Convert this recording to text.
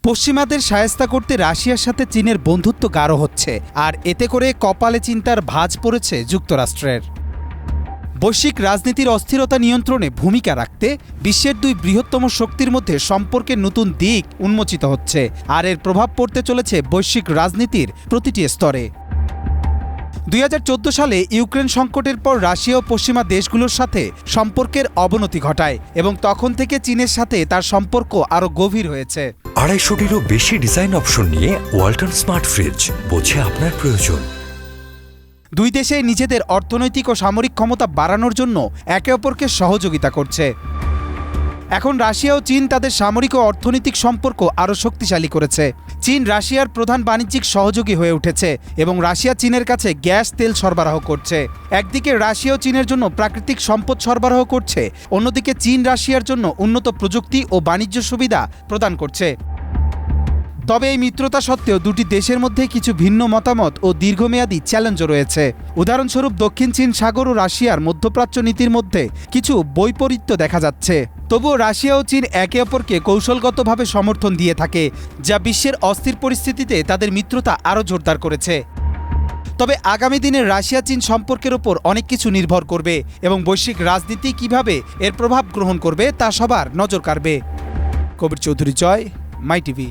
পশ্চিমাদের শায়েস্তা করতে রাশিয়ার সাথে চীনের বন্ধুত্ব গাঢ় হচ্ছে, আর এতে করে কপালে চিন্তার ভাঁজ পড়েছে যুক্তরাষ্ট্রের। বৈশ্বিক রাজনীতির অস্থিরতা নিয়ন্ত্রণে ভূমিকা রাখতে বিশ্বের দুই বৃহত্তম শক্তির মধ্যে সম্পর্কের নতুন দিক উন্মোচিত হচ্ছে, আর এর প্রভাব পড়তে চলেছে বৈশ্বিক রাজনীতির প্রতিটি স্তরে। 2014 সালে ইউক্রেন সংকটের পর রাশিয়া ও পশ্চিমা দেশগুলোর সাথে সম্পর্কের অবনতি ঘটায় এবং তখন থেকে চীনের সাথে তার সম্পর্ক আরও গভীর হয়েছে। 250-টিরও বেশি ডিজাইন অপশন নিয়ে ওয়ালটন স্মার্ট ফ্রিজ, বোঝে আপনার প্রয়োজন। দুই দেশে নিজেদের অর্থনৈতিক ও সামরিক ক্ষমতা বাড়ানোর জন্য একে অপরকে সহযোগিতা করছে। এখন রাশিয়া ও চীন তাদের সামরিক ও অর্থনৈতিক সম্পর্ক আরও শক্তিশালী করেছে। চীন রাশিয়ার প্রধান বাণিজ্যিক সহযোগী হয়ে উঠেছে এবং রাশিয়া চীনের কাছে গ্যাস তেল সরবরাহ করছে। একদিকে রাশিয়া ও চীনের জন্য প্রাকৃতিক সম্পদ সরবরাহ করছে, অন্যদিকে চীন রাশিয়ার জন্য উন্নত প্রযুক্তি ও বাণিজ্য সুবিধা প্রদান করছে। তবে এই মিত্রতা সত্ত্বেও দুটি দেশের মধ্যে কিছু ভিন্ন মতামত ও দীর্ঘমেয়াদী চ্যালেঞ্জও রয়েছে। উদাহরণস্বরূপ দক্ষিণ চীন সাগর ও রাশিয়ার মধ্যপ্রাচ্য নীতির মধ্যে কিছু বৈপরীত্য দেখা যাচ্ছে। তবুও রাশিয়া ও চীন একে অপরকে কৌশলগতভাবে সমর্থন দিয়ে থাকে, যা বিশ্বের অস্থির পরিস্থিতিতে তাদের মিত্রতা আরও জোরদার করেছে। তবে আগামী দিনে রাশিয়া চীন সম্পর্কের ওপর অনেক কিছু নির্ভর করবে এবং বৈশ্বিক রাজনীতি কিভাবে এর প্রভাব গ্রহণ করবে তা সবার নজর কাড়বে। কবির চৌধুরী জয়, মাই টিভি।